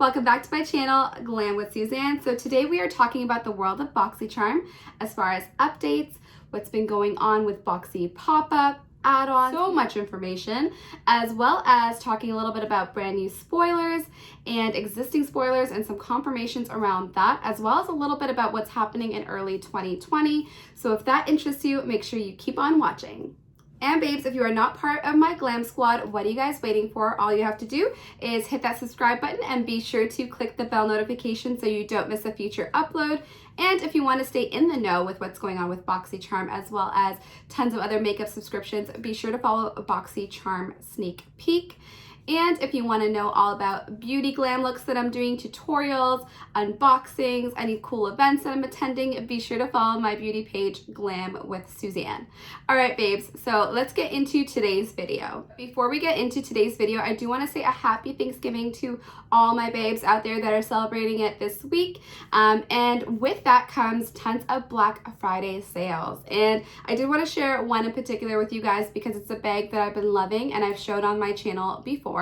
Welcome back to my channel, Glam with Suzanne. So today we are talking about the world of Boxycharm as far as updates, what's been going on with Boxypopup, add-ons, so much information, as well as talking a little bit about brand new spoilers and existing spoilers and some confirmations around that, as well as a little bit about what's happening in early 2020. So if that interests you, make sure you keep on watching. And babes, if you are not part of my glam squad, what are you guys waiting for? All you have to do is hit that subscribe button and be sure to click the bell notification so you don't miss a future upload. And if you want to stay in the know with what's going on with Boxycharm as well as tons of other makeup subscriptions, be sure to follow Boxycharm Sneak Peek. And if you want to know all about beauty glam looks that I'm doing, tutorials, unboxings, any cool events that I'm attending, be sure to follow my beauty page, Glam with Suzanne. All right, babes, so let's get into today's video. Before we get into today's video, I do want to say a happy Thanksgiving to all my babes out there that are celebrating it this week. And with that comes tons of Black Friday sales. And I did want to share one in particular with you guys because it's a bag that I've been loving and I've showed on my channel before.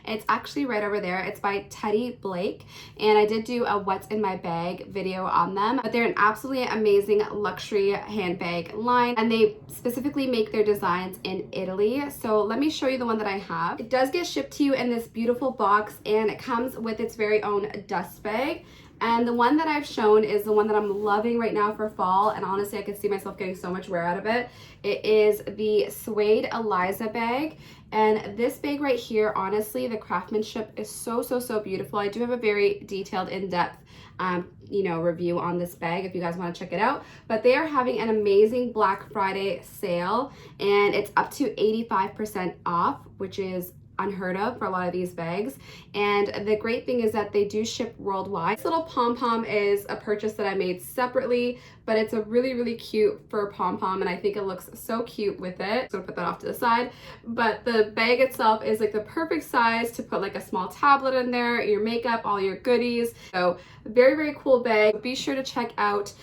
It's actually right over there. It's by Teddy Blake, and I did do a what's in my bag video on them, but they're an absolutely amazing luxury handbag line, and they specifically make their designs in Italy. So let me show you the one that I have. It does get shipped to you in this beautiful box, and it comes with its very own dust bag. And the one that I've shown is the one that I'm loving right now for fall, and honestly I can see myself getting so much wear out of it. It is the Suede Eliza bag, and this bag right here, honestly, the craftsmanship is so beautiful. I do have a very detailed, in-depth review on this bag if you guys want to check it out, but they are having an amazing Black Friday sale, and it's up to 85% off, which is unheard of for a lot of these bags. And the great thing is that they do ship worldwide. This little pom-pom is a purchase that I made separately, but it's a really cute fur pom-pom, and I think it looks so cute with it. So I'll put that off to the side. But the bag itself is like the perfect size to put like a small tablet in there, your makeup, all your goodies. So very cool bag. Be sure to check out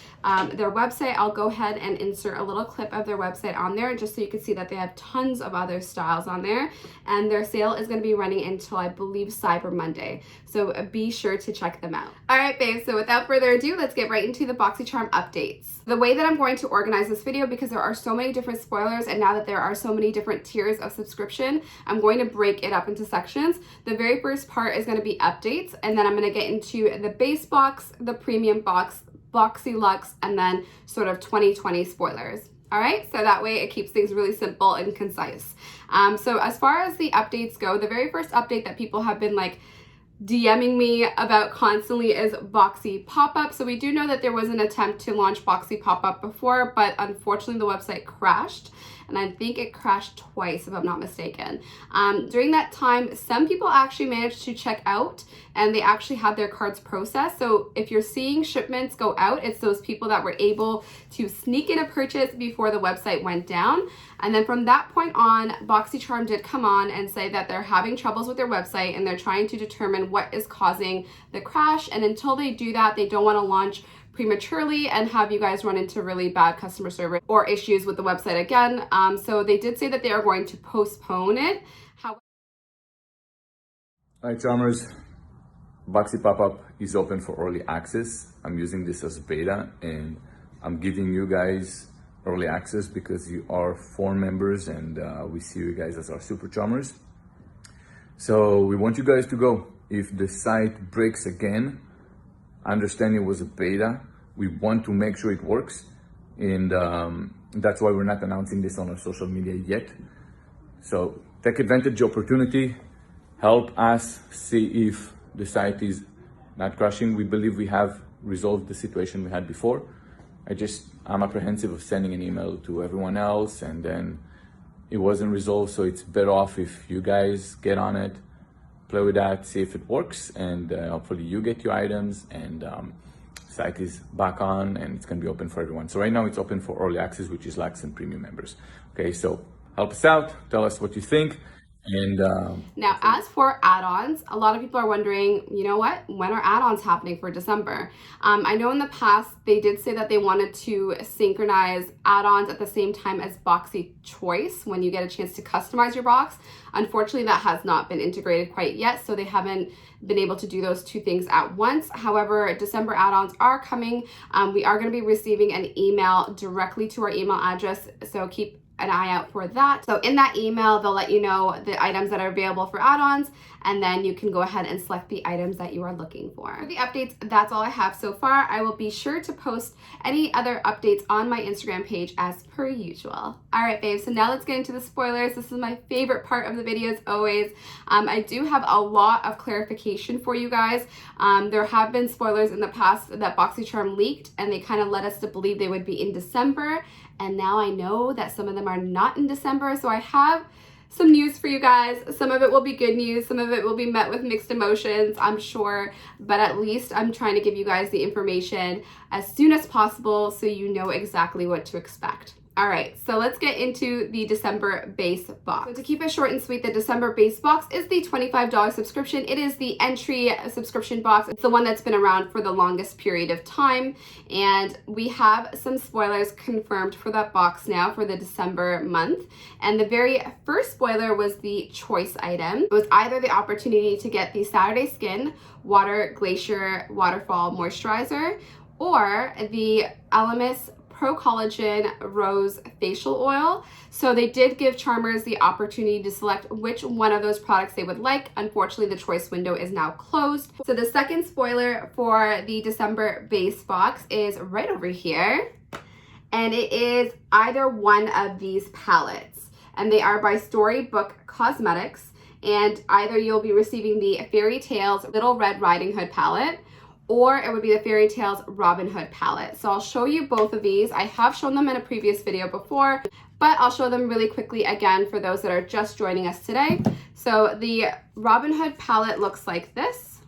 their website. I'll go ahead and insert a little clip of their website on there just so you can see that they have tons of other styles on there, and their sale is going to be running until I believe Cyber Monday, so be sure to check them out. All right, babes, so without further ado, let's get right into the Boxycharm updates. The way that I'm going to organize this video, because there are so many different spoilers and now that there are so many different tiers of subscription, I'm going to break it up into sections. The very first part is going to be updates, and then I'm going to get into the base box, the premium box, BOXYLUXE, and then sort of 2020 spoilers. All right, so that way it keeps things really simple and concise. So as far as the updates go, the very first update that people have been like DMing me about constantly is Boxypopup. So we do know that there was an attempt to launch Boxypopup before, but unfortunately the website crashed. And I think it crashed twice, if I'm not mistaken. During that time, some people actually managed to check out and they actually had their cards processed. So if you're seeing shipments go out, it's those people that were able to sneak in a purchase before the website went down. And then from that point on, Boxycharm did come on and say that they're having troubles with their website and they're trying to determine what is causing the crash. And until they do that, they don't want to launch prematurely and have you guys run into really bad customer service or issues with the website again. So they did say that they are going to postpone it. Hi Charmers, Boxypopup is open for early access. I'm using this as beta and I'm giving you guys early access because you are 4 members and we see you guys as our super charmers. So we want you guys to go. If the site breaks again, I understand it was a beta. We want to make sure it works, and that's why we're not announcing this on our social media yet. So take advantage of the opportunity, help us see if the site is not crashing. We believe we have resolved the situation we had before. I'm apprehensive of sending an email to everyone else and then it wasn't resolved, so it's better off if you guys get on it, play with that, see if it works, and hopefully you get your items and site is back on and it's going to be open for everyone. So right now it's open for early access, which is Luxe and premium members. Okay, so help us out, tell us what you think, And now, as for add-ons, a lot of people are wondering, you know what, when are add-ons happening for December? I know in the past they did say that they wanted to synchronize add-ons at the same time as Boxy Choice when you get a chance to customize your box. Unfortunately, that has not been integrated quite yet, so they haven't been able to do those two things at once. However, December add-ons are coming. We are going to be receiving an email directly to our email address, so keep an eye out for that. So in that email, they'll let you know the items that are available for add-ons, and then you can go ahead and select the items that you are looking for. For the updates, that's all I have so far. I will be sure to post any other updates on my Instagram page as per usual. All right, babes, so now let's get into the spoilers. This is my favorite part of the videos always. I do have a lot of clarification for you guys. There have been spoilers in the past that Boxycharm leaked, and they kind of led us to believe they would be in December. And now I know that some of them are not in December, so I have some news for you guys. Some of it will be good news, some of it will be met with mixed emotions, I'm sure, but at least I'm trying to give you guys the information as soon as possible so you know exactly what to expect. All right, so let's get into the December base box. So to keep it short and sweet, the December base box is the $25 subscription. It is the entry subscription box. It's the one that's been around for the longest period of time. And we have some spoilers confirmed for that box now for the December month. And the very first spoiler was the choice item. It was either the opportunity to get the Saturday Skin Water Glacier Waterfall Moisturizer or the ELEMIS Pro Collagen Rose Facial Oil. So they did give charmers the opportunity to select which one of those products they would like. Unfortunately, the choice window is now closed. So the second spoiler for the December base box is right over here. And it is either one of these palettes. And they are by Storybook Cosmetics. And either you'll be receiving the Fairy Tales Little Red Riding Hood palette, or it would be the Fairy Tales Robin Hood palette. So I'll show you both of these. I have shown them in a previous video before, but I'll show them really quickly again for those that are just joining us today. So the Robin Hood palette looks like this.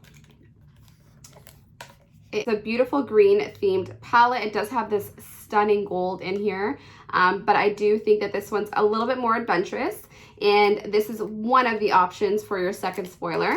It's a beautiful green themed palette. It does have this stunning gold in here, but I do think that this one's a little bit more adventurous, and this is one of the options for your second spoiler.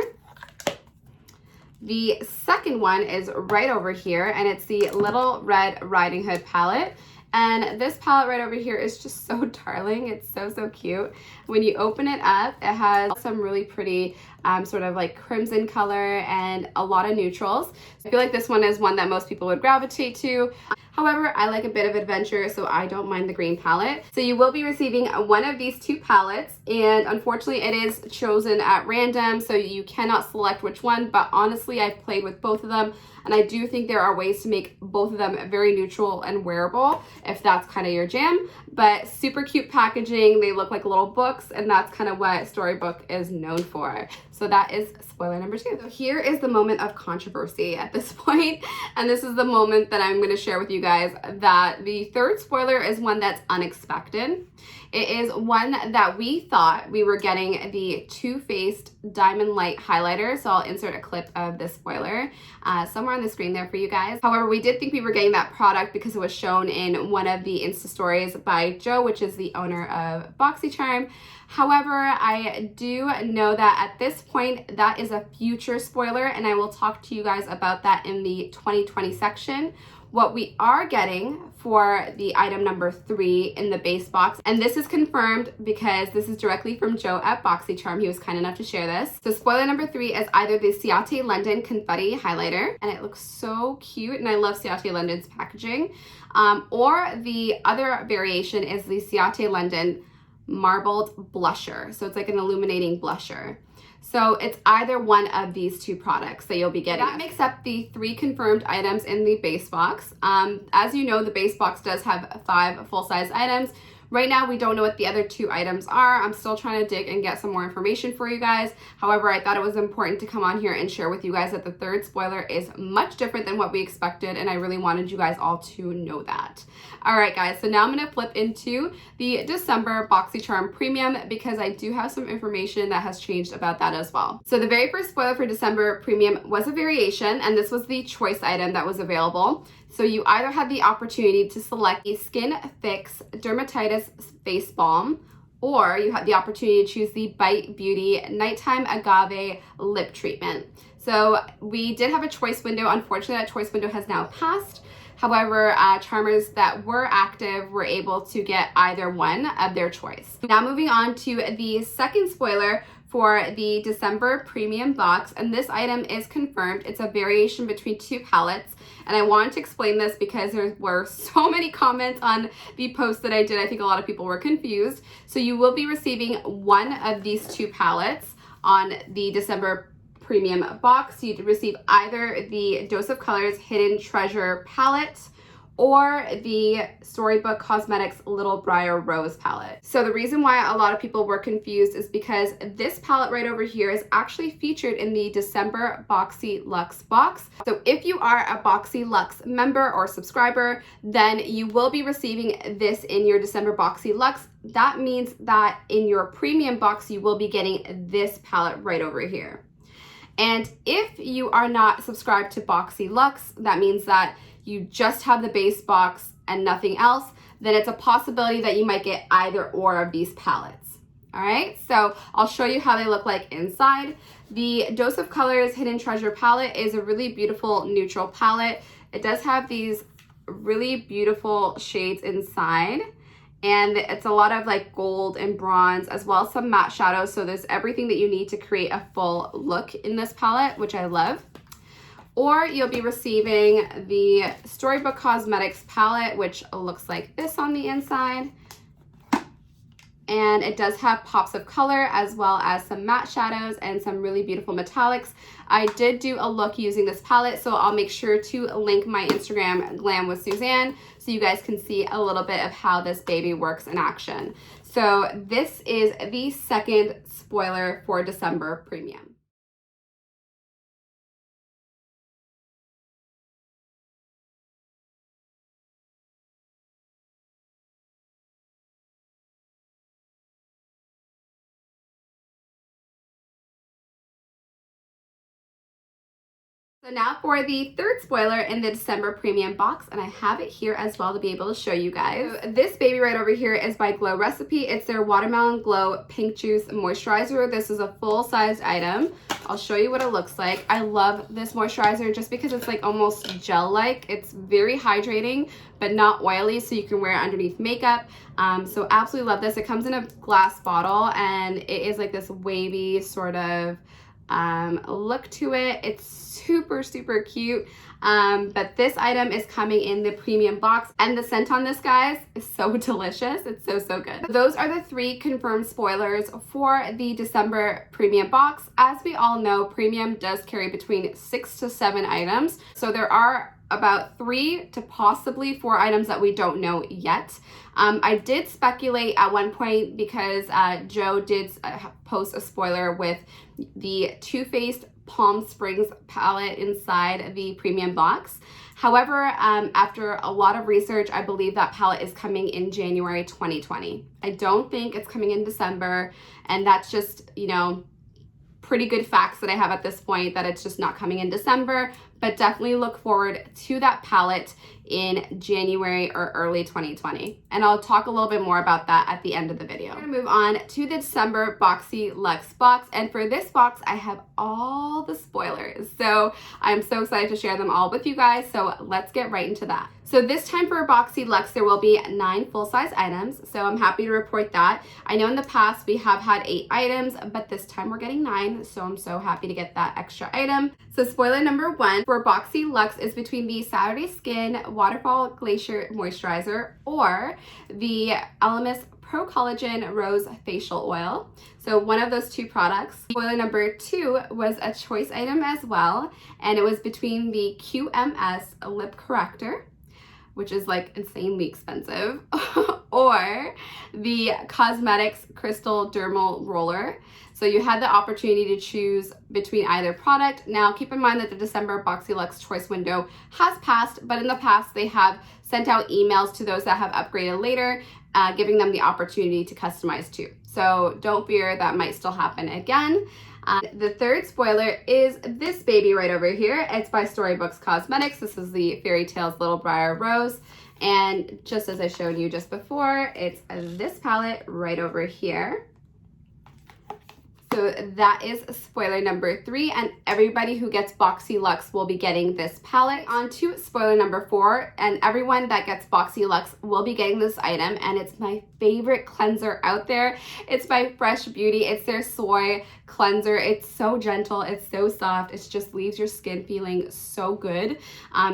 The second one is right over here, and it's the Little Red Riding Hood palette. And this palette right over here is just so darling. It's so, so cute. When you open it up, it has some really pretty sort of like crimson color and a lot of neutrals. I feel like this one is one that most people would gravitate to. However, I like a bit of adventure, so I don't mind the green palette. So you will be receiving one of these two palettes, and unfortunately it is chosen at random, so you cannot select which one, but honestly, I've played with both of them, and I do think there are ways to make both of them very neutral and wearable, if that's kind of your jam. But super cute packaging, they look like little books, and that's kind of what Storybook is known for. So that is spoiler number 2. So here is the moment of controversy at this point, and this is the moment that I'm going to share with you guys that the third spoiler is one that's unexpected. It is one that we thought we were getting the Too Faced Diamond Light highlighter, so I'll insert a clip of this spoiler somewhere on the screen there for you guys. However, we did think we were getting that product because it was shown in one of the Insta stories by Joe, which is the owner of Boxycharm. However, I do know that at this point, that is a future spoiler, and I will talk to you guys about that in the 2020 section. What we are getting for the item number 3 in the base box, and this is confirmed because this is directly from Joe at Boxycharm. He was kind enough to share this. So spoiler number 3 is either the Ciate London Confetti Highlighter, and it looks so cute, and I love Ciate London's packaging, or the other variation is the Ciate London Marbled Blusher. So it's like an illuminating blusher. So it's either one of these two products that you'll be getting. That makes up the 3 confirmed items in the base box. As you know, the base box does have 5 full-size items. Right now, we don't know what the other 2 items are. I'm still trying to dig and get some more information for you guys. However, I thought it was important to come on here and share with you guys that the third spoiler is much different than what we expected, and I really wanted you guys all to know that. All right, guys, so now I'm gonna flip into the December Boxycharm Premium because I do have some information that has changed about that as well. So the very first spoiler for December Premium was a variation, and this was the choice item that was available. So you either had the opportunity to select a SKINFIX Dermatitis Face Balm or you have the opportunity to choose the Bite Beauty Nighttime Agave Lip Treatment. So we did have a choice window. Unfortunately, that choice window has now passed. However, charmers that were active were able to get either one of their choice. Now moving on to the second spoiler for the December premium box, and this item is confirmed. It's a variation between two palettes, and I wanted to explain this because there were so many comments on the post that I did. I think a lot of people were confused. So you will be receiving one of these two palettes on the December premium box. You'd receive either the Dose of Colors Hidden Treasure palette or the Storybook Cosmetics Little Briar Rose palette. So the reason why a lot of people were confused is because this palette right over here is actually featured in the December BOXYLUXE box. So if you are a BOXYLUXE member or subscriber, then you will be receiving this in your December BOXYLUXE. That means that in your premium box, you will be getting this palette right over here. And if you are not subscribed to BOXYLUXE, that means that you just have the base box and nothing else, then it's a possibility that you might get either or of these palettes. All right, so I'll show you how they look like inside. The Dose of Colors Hidden Treasure palette is a really beautiful neutral palette. It does have these really beautiful shades inside, and it's a lot of like gold and bronze, as well as some matte shadows. So there's everything that you need to create a full look in this palette, which I love. Or you'll be receiving the Storybook Cosmetics palette, which looks like this on the inside. And it does have pops of color as well as some matte shadows and some really beautiful metallics. I did do a look using this palette, so I'll make sure to link my Instagram, Glam with Suzanne, so you guys can see a little bit of how this baby works in action. So this is the second spoiler for December Premium. So now for the third spoiler in the December premium box, and I have it here as well to be able to show you guys. So this baby right over here is by Glow Recipe. It's their Watermelon Glow Pink Juice Moisturizer. This is a full-sized item. I'll show you what it looks like. I love this moisturizer just because it's like almost gel-like. It's very hydrating, but not oily, so you can wear it underneath makeup. So absolutely love this. It comes in a glass bottle, and it is like this wavy sort of look to it. It's super cute, but this item is coming in the premium box, and the scent on this, guys, is so delicious. It's so good. Those are the three confirmed spoilers for the December premium box. As we all know, premium does carry between 6 to 7 items, so there are about 3 to possibly 4 items that we don't know yet. I did speculate at one point because Joe did post a spoiler with the Too Faced Palm Springs palette inside the premium box. However, after a lot of research, I believe that palette is coming in January 2020. I don't think it's coming in December, and that's just, you know, pretty good facts that I have at this point, that it's just not coming in December, but definitely look forward to that palette in January or early 2020. And I'll talk a little bit more about that at the end of the video. We're gonna move on to the December BOXYLUXE box. And for this box, I have all the spoilers. So I'm so excited to share them all with you guys. So let's get right into that. So this time for BOXYLUXE, there will be 9 full-size items. So I'm happy to report that. I know in the past we have had 8 items, but this time we're getting 9. So I'm so happy to get that extra item. So spoiler number 1 for BOXYLUXE is between the Saturday Skin Waterfall Glacier Moisturizer or the ELEMIS Pro Collagen Rose Facial Oil. So one of those 2 products. Spoiler number 2 was a choice item as well, and it was between the QMS Lip Corrector, which is like insanely expensive, or the Cosmetics Crystal Dermal Roller. So you had the opportunity to choose between either product. Now keep in mind that the December BOXYLUXE choice window has passed, but in the past they have sent out emails to those that have upgraded later, giving them the opportunity to customize too. So don't fear, that might still happen again. The third spoiler is this baby right over here. It's by Storybook Cosmetics. This is the Fairy Tales Little Briar Rose. And just as I showed you just before, it's this palette right over here. So that is spoiler number 3, and everybody who gets BOXYLUXE will be getting this palette. On to spoiler number 4, and everyone that gets BOXYLUXE will be getting this item, and it's my favorite cleanser out there. It's by Fresh Beauty. It's their soy cleanser. It's so gentle, it's so soft, it just leaves your skin feeling so good.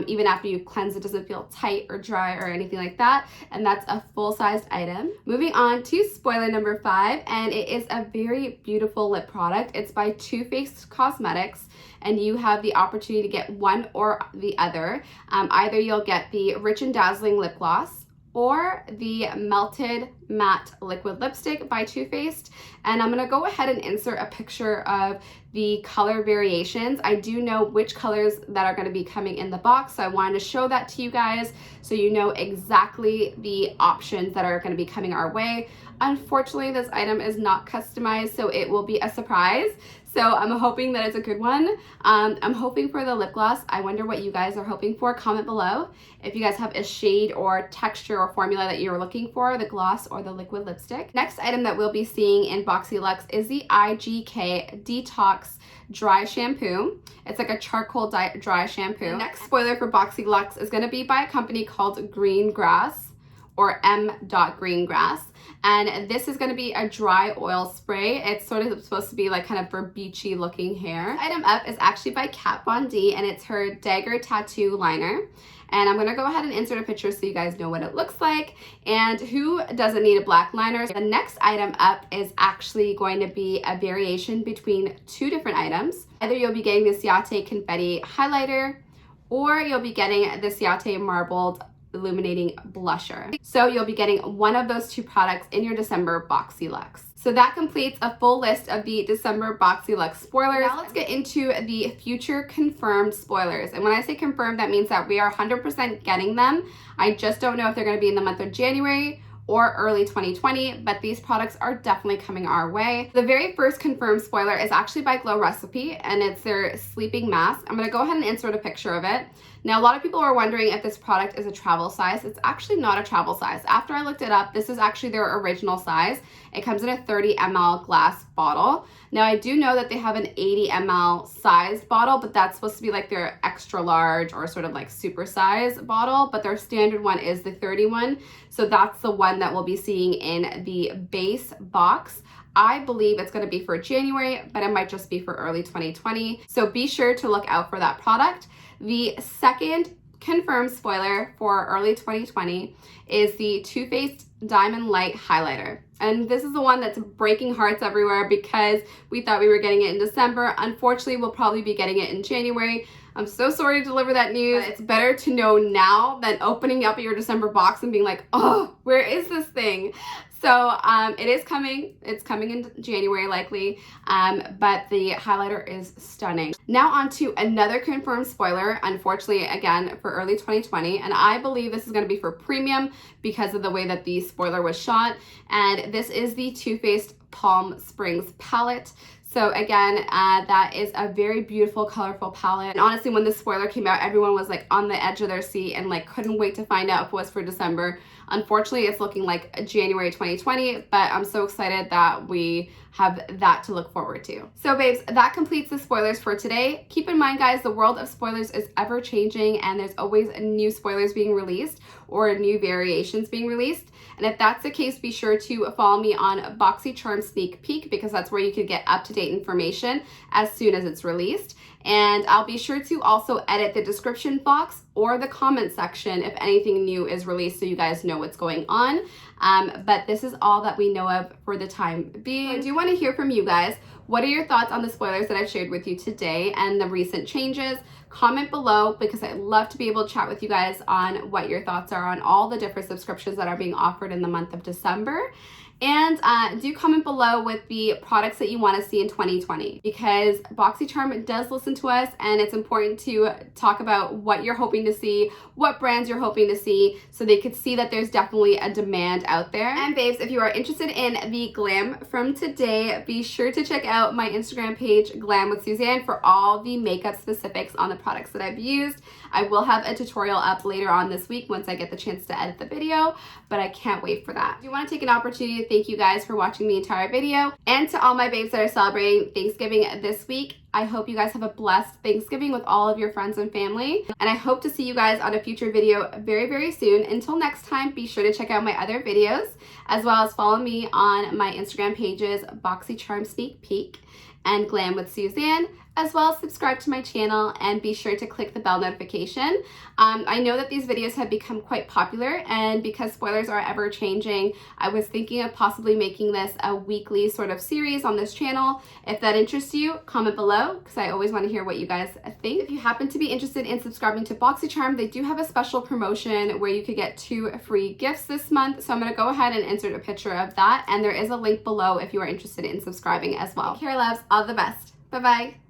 Even after you cleanse, it doesn't feel tight or dry or anything like that, and that's a full-sized item. Moving on to spoiler number 5, and it is a very beautiful lip product. It's by Too Faced Cosmetics, and you have the opportunity to get one or the other. Either you'll get the Rich and Dazzling lip gloss or the Melted Matte Liquid Lipstick by Too Faced. And I'm gonna go ahead and insert a picture of the color variations. I do know which colors that are gonna be coming in the box, so I wanted to show that to you guys so you know exactly the options that are gonna be coming our way. Unfortunately, this item is not customized, so it will be a surprise. So I'm hoping that it's a good one. I'm hoping for the lip gloss. I wonder what you guys are hoping for. Comment below if you guys have a shade or texture or formula that you're looking for, the gloss or the liquid lipstick. Next item that we'll be seeing in BOXYLUXE is the IGK Detox Dry Shampoo. It's like a charcoal dry shampoo. The next spoiler for BOXYLUXE is gonna be by a company called Green Grass, or M.Greengrass. And this is going to be a dry oil spray. It's sort of supposed to be like kind of for beachy looking hair. Item up is actually by Kat Von D, and it's her Dagger Tattoo Liner. And I'm going to go ahead and insert a picture so you guys know what it looks like. And who doesn't need a black liner? The next item up is actually going to be a variation between 2 different items. Either you'll be getting the Ciate Confetti Highlighter, or you'll be getting the Ciate Marbled Illuminating Blusher. So you'll be getting one of those 2 products in your December BOXYLUXE. So that completes a full list of the December BOXYLUXE spoilers. Now let's get into the future confirmed spoilers. And when I say confirmed, that means that we are 100% getting them. I just don't know if they're going to be in the month of January or early 2020, but these products are definitely coming our way. The very first confirmed spoiler is actually by Glow Recipe, and it's their sleeping mask. I'm gonna go ahead and insert a picture of it. Now, a lot of people are wondering if this product is a travel size. It's actually not a travel size. After I looked it up, this is actually their original size. It comes in a 30 ml glass bottle. Now, I do know that they have an 80 ml sized bottle, but that's supposed to be like their extra large or sort of like super size bottle, but their standard one is the 30 one. So that's the one that we'll be seeing in the base box. I believe it's going to be for January, but it might just be for early 2020. So be sure to look out for that product. The second confirmed spoiler for early 2020 is the Too Faced Diamond Light Highlighter. And this is the one that's breaking hearts everywhere because we thought we were getting it in December. Unfortunately, we'll probably be getting it in January. I'm so sorry to deliver that news. It's better to know now than opening up your December box and being like, oh, where is this thing? So it is coming. It's coming in January likely, but the highlighter is stunning. Now on to another confirmed spoiler, unfortunately, again, for early 2020. And I believe this is going to be for premium because of the way that the spoiler was shot. And this is the Too Faced Palm Springs palette. So again, that is a very beautiful, colorful palette. And honestly, when this spoiler came out, everyone was like on the edge of their seat and like couldn't wait to find out if it was for December. Unfortunately, it's looking like January 2020, but I'm so excited that we have that to look forward to. So babes, that completes the spoilers for today. Keep in mind, guys, the world of spoilers is ever changing and there's always new spoilers being released or new variations being released. And if that's the case, be sure to follow me on Boxycharm Sneak Peek because that's where you can get up-to-date information as soon as it's released. And I'll be sure to also edit the description box or the comment section if anything new is released so you guys know what's going on. But this is all that we know of for the time being. I do want to hear from you guys. What are your thoughts on the spoilers that I've shared with you today and the recent changes? Comment below because I'd love to be able to chat with you guys on what your thoughts are on all the different subscriptions that are being offered in the month of December. And do comment below with the products that you want to see in 2020, because Boxycharm does listen to us, and it's important to talk about what you're hoping to see, what brands you're hoping to see, so they could see that there's definitely a demand out there. And babes, if you are interested in the glam from today, be sure to check out my Instagram page, Glam with Suzanne, for all the makeup specifics on the products that I've used. I will have a tutorial up later on this week once I get the chance to edit the video, but I can't wait for that. I do want to take an opportunity to thank you guys for watching the entire video, and to all my babes that are celebrating Thanksgiving this week. I hope you guys have a blessed Thanksgiving with all of your friends and family, and I hope to see you guys on a future video very, very soon. Until next time, be sure to check out my other videos, as well as follow me on my Instagram pages, Boxycharm Sneak Peek and Glam with Suzanne, as well as subscribe to my channel and be sure to click the bell notification. I know that these videos have become quite popular, and because spoilers are ever changing, I was thinking of possibly making this a weekly sort of series on this channel. If that interests you, comment below, because I always want to hear what you guys think. If you happen to be interested in subscribing to Boxycharm, they do have a special promotion where you could get 2 free gifts this month. So I'm going to go ahead and insert a picture of that, and there is a link below if you are interested in subscribing as well. Take care, loves. All the best. Bye-bye.